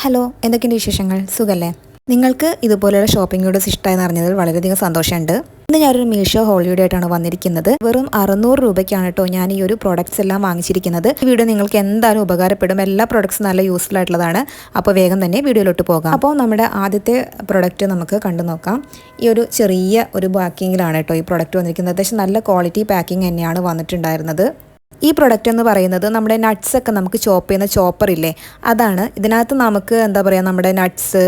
Hello, എന്തൊക്കെയുണ്ട് വിശേഷങ്ങൾ? സുഖല്ലേ? നിങ്ങൾക്ക് ഇതുപോലെയുള്ള ഷോപ്പിംഗ് വീഡിയോസ് ഇഷ്ടമായി അറിഞ്ഞതിൽ വളരെയധികം സന്തോഷമുണ്ട്. ഇന്ന് ഞാനൊരു മീഷോ ഹോൾ വീഡിയോ ആയിട്ടാണ് വന്നിരിക്കുന്നത്. വെറും 600 രൂപയ്ക്കാണ് കേട്ടോ ഞാൻ ഈ ഒരു പ്രോഡക്റ്റ്സ് എല്ലാം വാങ്ങിച്ചിരിക്കുന്നത്. ഈ വീഡിയോ നിങ്ങൾക്ക് എന്തായാലും ഉപകാരപ്പെടും. എല്ലാ പ്രോഡക്റ്റ്സും നല്ല യൂസ്ഫുൾ ആയിട്ടുള്ളതാണ്. അപ്പോൾ വേഗം തന്നെ വീഡിയോയിലോട്ട് പോകാം. അപ്പോൾ നമ്മുടെ ആദ്യത്തെ പ്രോഡക്റ്റ് നമുക്ക് കണ്ടു നോക്കാം. ഈ ഒരു ചെറിയ ഒരു പാക്കിങ്ങിലാണ് കേട്ടോ ഈ പ്രോഡക്റ്റ് വന്നിരിക്കുന്നത്. അത്യാവശ്യം നല്ല ക്വാളിറ്റി പാക്കിംഗ് തന്നെയാണ് വന്നിട്ടുണ്ടായിരുന്നത്. ഈ പ്രൊഡക്റ്റ് എന്ന് പറയുന്നത് നമ്മുടെ നട്ട്സൊക്കെ നമുക്ക് ചോപ്പ് ചെയ്യുന്ന ചോപ്പറില്ലേ, അതാണ്. ഇതിനകത്ത് നമുക്ക് എന്താ പറയുക, നമ്മുടെ നട്ട്സ്,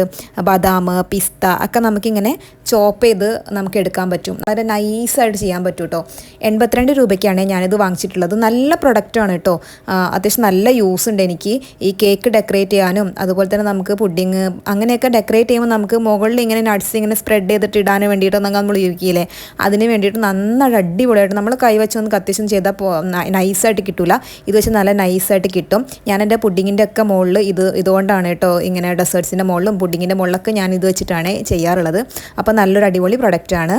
ബദാം, പിസ്ത ഒക്കെ നമുക്കിങ്ങനെ ചോപ്പ് ചെയ്ത് നമുക്ക് എടുക്കാൻ പറ്റും. വളരെ നൈസായിട്ട് ചെയ്യാൻ പറ്റും കേട്ടോ. 82 രൂപയ്ക്കാണ് ഞാനിത് വാങ്ങിച്ചിട്ടുള്ളത്. നല്ല പ്രൊഡക്റ്റാണ് കേട്ടോ. അത്യാവശ്യം നല്ല യൂസ് ഉണ്ട് എനിക്ക്. ഈ കേക്ക് ഡെക്കറേറ്റ് ചെയ്യാനും അതുപോലെ തന്നെ നമുക്ക് പുഡിങ് അങ്ങനെയൊക്കെ ഡെക്കറേറ്റ് ചെയ്യുമ്പോൾ നമുക്ക് മുകളിൽ ഇങ്ങനെ നട്ട്സ് ഇങ്ങനെ സ്പ്രെഡ് ചെയ്തിട്ട് ഇടാൻ വേണ്ടിയിട്ട് നമ്മൾ ഉപയോഗിക്കില്ലേ, അതിന് വേണ്ടിയിട്ട് നന്നായിട്ട് അടിപൊളിയായിട്ട് നമ്മൾ കൈവച്ചൊന്ന് അത്യാവശ്യം ചെയ്താൽ നൈസായിട്ട് കിട്ടില്ല. ഇത് വെച്ച് നല്ല നൈസായിട്ട് കിട്ടും. ഞാൻ എൻ്റെ പുഡിങ്ങിൻ്റെ ഒക്കെ മുകളിൽ ഇതുകൊണ്ടാണ് കേട്ടോ ഇങ്ങനെ ഡെസേർട്ട്സിൻ്റെ മുകളിലും പുഡിങ്ങിൻ്റെ മുകളിലൊക്കെ ഞാൻ ഇത് വെച്ചിട്ടാണ് ചെയ്യാറുള്ളത്. അപ്പോൾ നല്ലൊരു അടിപൊളി പ്രൊഡക്റ്റാണ്.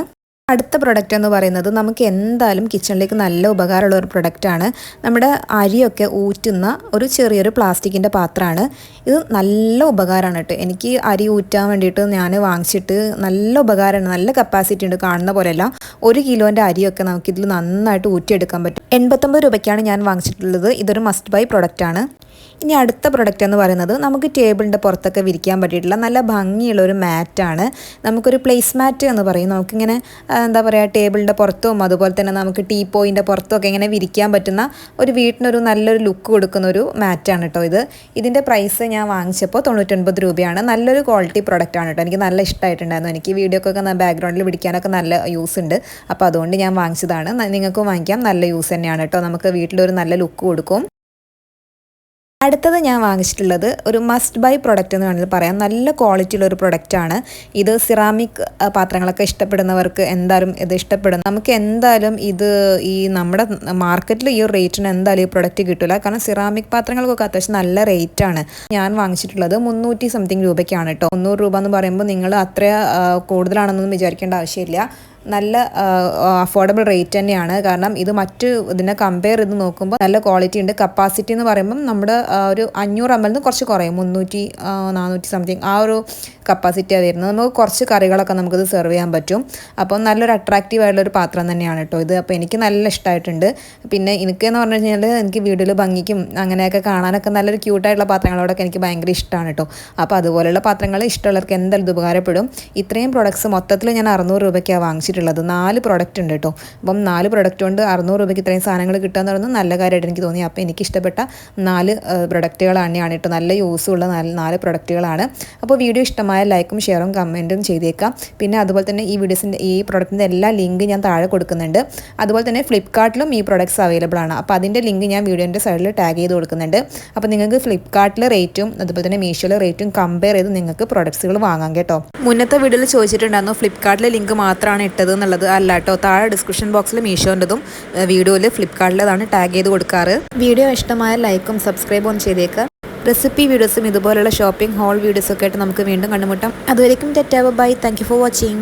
അടുത്ത പ്രൊഡക്റ്റ് എന്ന് പറയുന്നത് നമുക്ക് എന്തായാലും കിച്ചണിലേക്ക് നല്ല ഉപകാരമുള്ള ഒരു പ്രൊഡക്റ്റാണ്. നമ്മുടെ അരിയൊക്കെ ഊറ്റുന്ന ഒരു ചെറിയൊരു പ്ലാസ്റ്റിക്കിൻ്റെ പാത്രമാണ്. ഇത് നല്ല ഉപകാരമാണ് കേട്ടോ. എനിക്ക് അരി ഊറ്റാൻ വേണ്ടിയിട്ട് ഞാൻ വാങ്ങിച്ചിട്ട് നല്ല ഉപകാരമാണ്. നല്ല കപ്പാസിറ്റി ഉണ്ട്, കാണുന്ന പോലെയല്ല. 1 കിലോൻ്റെ അരിയൊക്കെ നമുക്കിതിൽ നന്നായിട്ട് ഊറ്റിയെടുക്കാൻ പറ്റും. 89 രൂപയ്ക്കാണ് ഞാൻ വാങ്ങിച്ചിട്ടുള്ളത്. ഇതൊരു മസ്റ്റ് ബൈ പ്രൊഡക്റ്റാണ്. ഇനി അടുത്ത പ്രൊഡക്റ്റ് എന്ന് പറയുന്നത് നമുക്ക് ടേബിളിൻ്റെ പുറത്തൊക്കെ വിരിക്കാൻ പറ്റിയിട്ടുള്ള നല്ല ഭംഗിയുള്ള ഒരു മാറ്റാണ്. നമുക്കൊരു പ്ലേസ് മാറ്റ് എന്ന് പറയും. നമുക്കിങ്ങനെ എന്താ പറയുക, ടേബിളിൻ്റെ പുറത്തും അതുപോലെ തന്നെ നമുക്ക് ടീ പോയിൻ്റെ പുറത്തും ഒക്കെ ഇങ്ങനെ വിരിക്കാൻ പറ്റുന്ന ഒരു വീട്ടിനൊരു നല്ലൊരു ലുക്ക് കൊടുക്കുന്ന ഒരു മാറ്റാണ് കേട്ടോ ഇത്. ഇതിൻ്റെ പ്രൈസ് ഞാൻ വാങ്ങിച്ചപ്പോൾ 99 രൂപയാണ്. നല്ലൊരു ക്വാളിറ്റി പ്രൊഡക്റ്റാണ് കേട്ടോ. എനിക്ക് നല്ല ഇഷ്ടമായിട്ടുണ്ടായിരുന്നു. എനിക്ക് വീഡിയോക്കൊക്കെ ബാക്ക്ഗ്രൗണ്ടിൽ പിടിക്കാനൊക്കെ നല്ല യൂസ് ഉണ്ട്. അപ്പോൾ അതുകൊണ്ട് ഞാൻ വാങ്ങിച്ചതാണ്. നിങ്ങൾക്കും വാങ്ങിക്കാം. നല്ല യൂസ് തന്നെയാണ് കേട്ടോ. നമുക്ക് വീട്ടിലൊരു നല്ല ലുക്ക് കൊടുക്കും. അടുത്തത് ഞാൻ വാങ്ങിച്ചിട്ടുള്ളത് ഒരു മസ്റ്റ് ബൈ പ്രൊഡക്റ്റ് എന്ന് വേണമെങ്കിൽ പറയാം. നല്ല ക്വാളിറ്റിയുള്ള ഒരു പ്രൊഡക്റ്റാണ് ഇത്. സിറാമിക് പാത്രങ്ങളൊക്കെ ഇഷ്ടപ്പെടുന്നവർക്ക് എന്തായാലും ഇത് ഇഷ്ടപ്പെടും. നമുക്ക് എന്തായാലും ഇത് ഈ നമ്മുടെ മാർക്കറ്റിൽ ഈ റേറ്റിന് എന്തായാലും ഈ പ്രൊഡക്റ്റ് കിട്ടില്ല. കാരണം സിറാമിക് പാത്രങ്ങൾക്കൊക്കെ അത്യാവശ്യം നല്ല റേറ്റാണ്. ഞാൻ വാങ്ങിച്ചിട്ടുള്ളത് 300 സംതിങ് രൂപയ്ക്കാണ് കേട്ടോ. 300 രൂപ എന്ന് പറയുമ്പോൾ നിങ്ങൾ അത്ര കൂടുതലാണെന്നൊന്നും വിചാരിക്കേണ്ട ആവശ്യമില്ല. നല്ല അഫോർഡബിൾ റേറ്റ് തന്നെയാണ്. കാരണം ഇത് മറ്റ് ഇതിനെ കമ്പയർ ചെയ്ത് നോക്കുമ്പോൾ നല്ല ക്വാളിറ്റി ഉണ്ട്. കപ്പാസിറ്റി എന്ന് പറയുമ്പം നമ്മുടെ ഒരു 500 ml നിന്ന് കുറച്ച് കുറയും. 300 400 സംതിങ് ആ ഒരു കപ്പാസിറ്റിയാണ് വരുന്നത്. നമുക്ക് കുറച്ച് കറികളൊക്കെ നമുക്കിത് സെർവ് ചെയ്യാൻ പറ്റും. അപ്പം നല്ലൊരു അട്രാക്റ്റീവ് ആയിട്ടുള്ളൊരു പാത്രം തന്നെയാണ് കേട്ടോ ഇത്. അപ്പോൾ എനിക്ക് നല്ല ഇഷ്ടമായിട്ടുണ്ട്. പിന്നെ എനിക്കെന്ന് പറഞ്ഞു കഴിഞ്ഞാൽ എനിക്ക് വീട്ടിൽ ഭംഗിക്കും അങ്ങനെയൊക്കെ കാണാനൊക്കെ നല്ലൊരു ക്യൂട്ടായിട്ടുള്ള പാത്രങ്ങളോടൊക്കെ എനിക്ക് ഭയങ്കര ഇഷ്ടമാണ് കേട്ടോ. അപ്പോൾ അതുപോലെയുള്ള പാത്രങ്ങൾ ഇഷ്ടമുള്ളവർക്ക് എന്തായാലും ഇത് ഉപകാരപ്പെടും. ഇത്രയും പ്രൊഡക്ട്സ് മൊത്തത്തിൽ ഞാൻ 600 രൂപയ്ക്കാണ് വാങ്ങിച്ചിട്ടുള്ളത്. 4 പ്രൊഡക്റ്റ് ഉണ്ട് കേട്ടോ. അപ്പം 4 പ്രൊഡക്റ്റ് കൊണ്ട് 600 രൂപയ്ക്ക് ഇത്രയും സാധനങ്ങൾ കിട്ടുക എന്ന് പറയുന്നത് നല്ല കാര്യമായിട്ട് എനിക്ക് തോന്നി. അപ്പോൾ എനിക്ക് ഇഷ്ടപ്പെട്ട 4 പ്രൊഡക്റ്റുകൾ തന്നെയാണ് കേട്ടോ. നല്ല യൂസുള്ള 4 പ്രൊഡക്റ്റുകളാണ്. അപ്പോൾ വീഡിയോ ഇഷ്ടമായ ലൈക്കും ഷെയറും കമൻറ്റും ചെയ്തേക്കാം. പിന്നെ അതുപോലെ തന്നെ ഈ പ്രൊഡക്റ്റിൻ്റെ എല്ലാ ലിങ്ക് ഞാൻ താഴെ കൊടുക്കുന്നുണ്ട്. അതുപോലെ തന്നെ ഫ്ലിപ്കാർട്ടിലും ഈ പ്രൊഡക്ട്സ് അവൈലബിൾ ആണ്. അപ്പോൾ അതിൻ്റെ ലിങ്ക് ഞാൻ വീഡിയോൻ്റെ സൈഡിൽ ടാഗ് ചെയ്ത് കൊടുക്കുന്നുണ്ട്. അപ്പോൾ നിങ്ങൾക്ക് ഫ്ലിപ്കാർട്ടിൽ റേറ്റും അതുപോലെ തന്നെ മീഷോയിൽ റേറ്റും കമ്പയർ ചെയ്ത് നിങ്ങൾക്ക് പ്രൊഡക്ട്സുകൾ വാങ്ങാം കേട്ടോ. മുന്നത്തെ വീഡിയോയിൽ ചോദിച്ചിട്ടുണ്ടായിരുന്നു ഫ്ലിപ്കാർട്ടിലെ ലിങ്ക് മാത്രമാണ് ഇട്ടത് എന്നുള്ളത്. അല്ല കേട്ടോ, താഴെ ഡിസ്ക്രിപ്ഷൻ ബോക്സിൽ മീഷോൻ്റെതും വീഡിയോയിൽ ഫ്ലിപ്കാർട്ടിലേതാണ് ടാഗ് ചെയ്ത് കൊടുക്കാറ്. വീഡിയോ ഇഷ്ടമായ ലൈക്കും സബ്സ്ക്രൈബും ചെയ്തേക്കുക. റെസിപ്പി വീഡിയോസും ഇതുപോലുള്ള ഷോപ്പിംഗ് ഹോൾ വീഡിയോസൊക്കെ ആയിട്ട് നമുക്ക് വീണ്ടും കണ്ടുമുട്ടാം. അതുവരേക്കും tata bye. Thank you for watching.